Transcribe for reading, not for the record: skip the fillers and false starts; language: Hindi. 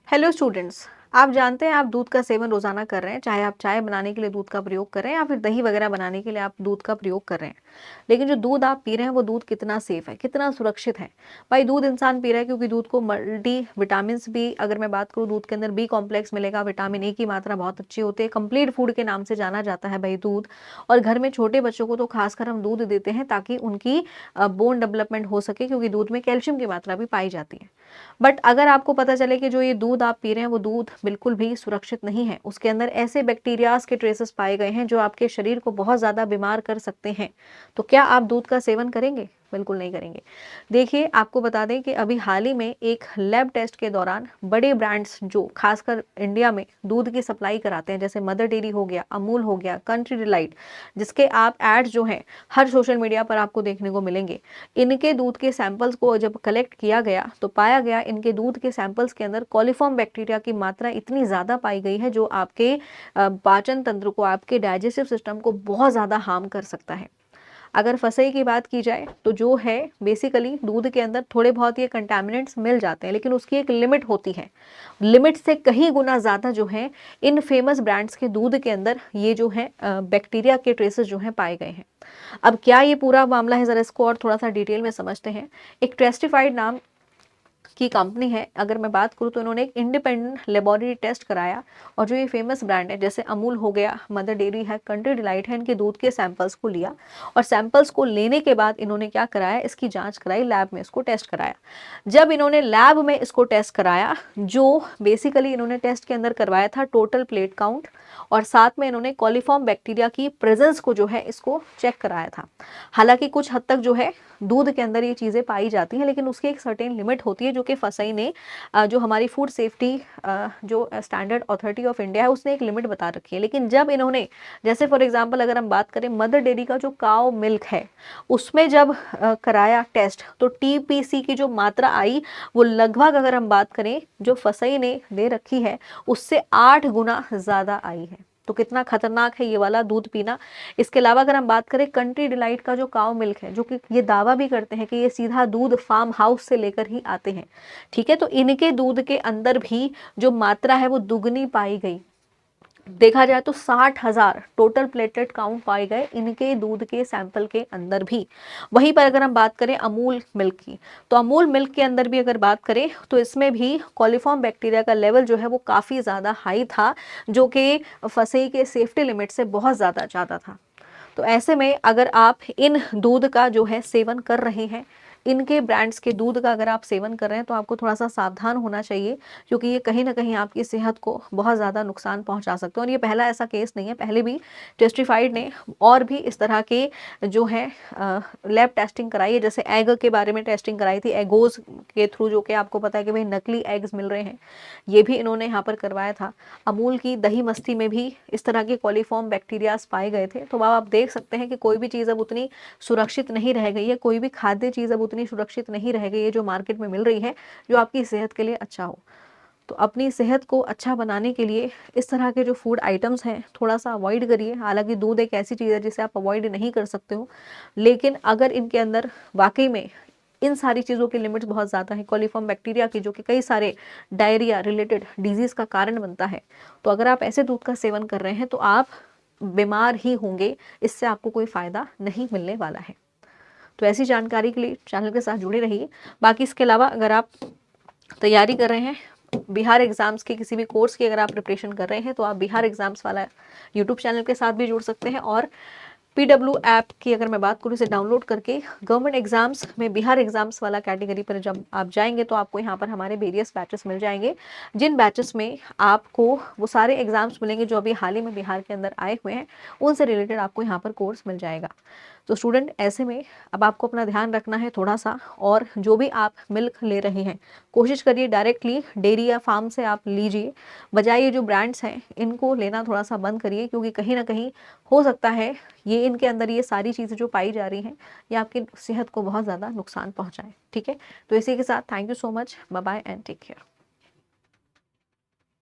Hello students. आप जानते हैं आप दूध का सेवन रोजाना कर रहे हैं, चाहे आप चाय बनाने के लिए दूध का प्रयोग कर रहे हैं या फिर दही वगैरह बनाने के लिए आप दूध का प्रयोग कर रहे हैं। लेकिन जो दूध आप पी रहे हैं वो दूध कितना सेफ है, कितना सुरक्षित है। भाई दूध इंसान पी रहा है क्योंकि दूध को मल्टी विटामिन भी, अगर मैं बात करूँ दूध के अंदर बी कॉम्प्लेक्स मिलेगा, विटामिन ए की मात्रा बहुत अच्छी होती है, कंप्लीट फूड के नाम से जाना जाता है भाई दूध। और घर में छोटे बच्चों को तो खासकर हम दूध देते हैं ताकि उनकी बोन डेवलपमेंट हो सके, क्योंकि दूध में कैल्शियम की मात्रा भी पाई जाती है। बट अगर आपको पता चले कि जो ये दूध आप पी रहे हैं वो दूध बिल्कुल भी सुरक्षित नहीं है, उसके अंदर ऐसे बैक्टीरियाज के ट्रेसेस पाए गए हैं जो आपके शरीर को बहुत ज़्यादा बीमार कर सकते हैं, तो क्या आप दूध का सेवन करेंगे? बिल्कुल नहीं करेंगे। देखिए, आपको बता दें कि अभी हाल ही में एक लैब टेस्ट के दौरान बड़े ब्रांड्स जो खासकर इंडिया में दूध की सप्लाई कराते हैं, जैसे मदर डेयरी हो गया, अमूल हो गया, कंट्री डिलाइट, जिसके आप एड्स जो हैं हर सोशल मीडिया पर आपको देखने को मिलेंगे, इनके दूध के सैंपल्स को जब कलेक्ट किया गया तो पाया गया इनके दूध के सैंपल्स के अंदर कॉलीफॉर्म बैक्टीरिया की मात्रा इतनी ज़्यादा पाई गई है जो आपके पाचन तंत्र को, आपके डाइजेस्टिव सिस्टम को बहुत ज़्यादा हार्म कर सकता है। अगर फसई की बात की जाए तो जो है बेसिकली दूध के अंदर थोड़े बहुत ये कंटामिनेंट्स मिल जाते हैं, लेकिन उसकी एक लिमिट होती है। लिमिट से कहीं गुना ज़्यादा जो है इन फेमस ब्रांड्स के दूध के अंदर ये जो है बैक्टीरिया के ट्रेसेस जो हैं पाए गए हैं। अब क्या ये पूरा मामला है, ज़रा इसको और थोड़ा सा डिटेल में समझते हैं। एक टेस्टिफाइड नाम की कंपनी है, अगर मैं बात करूँ तो इन्होंने एक इंडिपेंडेंट लेबोरेटरी टेस्ट कराया और जो ये फेमस ब्रांड है जैसे अमूल हो गया, मदर डेयरी है, कंट्री डिलाइट है, इनके दूध के सैंपल्स को लिया और सैंपल्स को लेने के बाद इन्होंने क्या कराया, इसकी जांच कराई, लैब में इसको टेस्ट कराया। जब इन्होंने लैब में इसको टेस्ट कराया, जो बेसिकली इन्होंने टेस्ट के अंदर करवाया था टोटल प्लेट काउंट और साथ में इन्होंने कॉलीफॉर्म बैक्टीरिया की प्रेजेंस को जो है इसको चेक कराया था। हालांकि कुछ हद तक जो है दूध के अंदर ये चीज़ें पाई जाती हैं, लेकिन उसकी एक सर्टेन लिमिट होती है जो कि फसई ने जो हमारी फूड सेफ्टी जो स्टैंडर्ड अथॉरिटी ऑफ इंडिया है उसने एक लिमिट बता रखी है। लेकिन जब इन्होंने, जैसे फॉर एग्जांपल अगर हम बात करें मदर डेयरी का जो काव मिल्क है उसमें जब कराया टेस्ट तो टीपीसी की जो मात्रा आई वो लगभग, अगर हम बात करें जो फसई ने दे रखी है उससे 8 गुना ज़्यादा आई है। तो कितना खतरनाक है ये वाला दूध पीना। इसके अलावा अगर हम बात करें कंट्री डिलाइट का जो काव मिल्क है, जो कि ये दावा भी करते हैं कि ये सीधा दूध फार्म हाउस से लेकर ही आते हैं, ठीक है, तो इनके दूध के अंदर भी जो मात्रा है वो दुगनी पाई गई। देखा जाए तो 60,000 टोटल प्लेटलेट काउंट पाए गए इनके दूध के सैंपल के अंदर भी। वहीं पर अगर हम बात करें अमूल मिल्क की, तो अमूल मिल्क के अंदर भी अगर बात करें तो इसमें भी कॉलीफॉर्म बैक्टीरिया का लेवल जो है वो काफ़ी ज़्यादा हाई था, जो कि फसई के सेफ्टी लिमिट से बहुत ज़्यादा था। तो ऐसे में अगर आप इन दूध का जो है सेवन कर रहे हैं, इनके ब्रांड्स के दूध का अगर आप सेवन कर रहे हैं तो आपको थोड़ा सा सावधान होना चाहिए, क्योंकि ये कहीं ना कहीं आपकी सेहत को बहुत ज़्यादा नुकसान पहुंचा सकते हैं। और ये पहला ऐसा केस नहीं है, पहले भी टेस्टिफाइड ने और भी इस तरह के जो है लैब टेस्टिंग कराई है, जैसे एग के बारे में टेस्टिंग कराई थी एगोज के थ्रू, जो कि आपको पता है कि भाई नकली एग्स मिल रहे हैं, ये भी इन्होंने यहाँ पर करवाया था। अमूल की दही मस्ती में भी इस तरह के कॉलीफॉर्म बैक्टीरियाज पाए गए थे। तो आप देख सकते हैं कि कोई भी चीज़ अब उतनी सुरक्षित नहीं रह गई है, कोई भी खाद्य चीज़ अब उतनी सुरक्षित नहीं रह गई है जो मार्केट में मिल रही है जो आपकी सेहत के लिए अच्छा हो। तो अपनी सेहत को अच्छा बनाने के लिए इस तरह के जो फूड आइटम्स हैं थोड़ा सा अवॉइड करिए। हालांकि दूध एक ऐसी चीज़ है जिसे आप अवॉइड नहीं कर सकते हो, लेकिन अगर इनके अंदर वाकई में इन सारी चीज़ों की लिमिट्स बहुत ज़्यादा है, कॉलीफॉर्म बैक्टीरिया की जो कि कई सारे डायरिया रिलेटेड डिजीज़ का कारण बनता है, तो अगर आप ऐसे दूध का सेवन कर रहे हैं तो आप बीमार ही होंगे, इससे आपको कोई फ़ायदा नहीं मिलने वाला है। तो ऐसी जानकारी के लिए चैनल के साथ जुड़े रहिए। बाकी इसके अलावा अगर आप तैयारी कर रहे हैं बिहार एग्ज़ाम्स के, किसी भी कोर्स की अगर आप प्रिपरेशन कर रहे हैं तो आप बिहार एग्ज़ाम्स वाला यूट्यूब चैनल के साथ भी जुड़ सकते हैं। और PW ऐप की अगर मैं बात करूँ, इसे डाउनलोड करके गवर्नमेंट एग्जाम्स में बिहार एग्जाम्स वाला कैटेगरी पर जब आप जाएंगे तो आपको यहाँ पर हमारे वेरियस बैचेस मिल जाएंगे, जिन बैचेस में आपको वो सारे एग्जाम्स मिलेंगे जो अभी हाल ही में बिहार के अंदर आए हुए हैं, उनसे रिलेटेड आपको यहाँ पर कोर्स मिल जाएगा। तो स्टूडेंट, ऐसे में अब आपको अपना ध्यान रखना है थोड़ा सा, और जो भी आप मिल्क ले रहे हैं कोशिश करिए डायरेक्टली डेयरी या फार्म से आप लीजिए, बजाय ये जो ब्रांड्स हैं इनको लेना थोड़ा सा बंद करिए, क्योंकि कहीं ना कहीं हो सकता है ये इनके अंदर ये सारी चीज़ें जो पाई जा रही हैं ये आपकी सेहत को बहुत ज़्यादा नुकसान पहुंचाए। ठीक है, तो इसी के साथ thank you so much, bye bye and take care.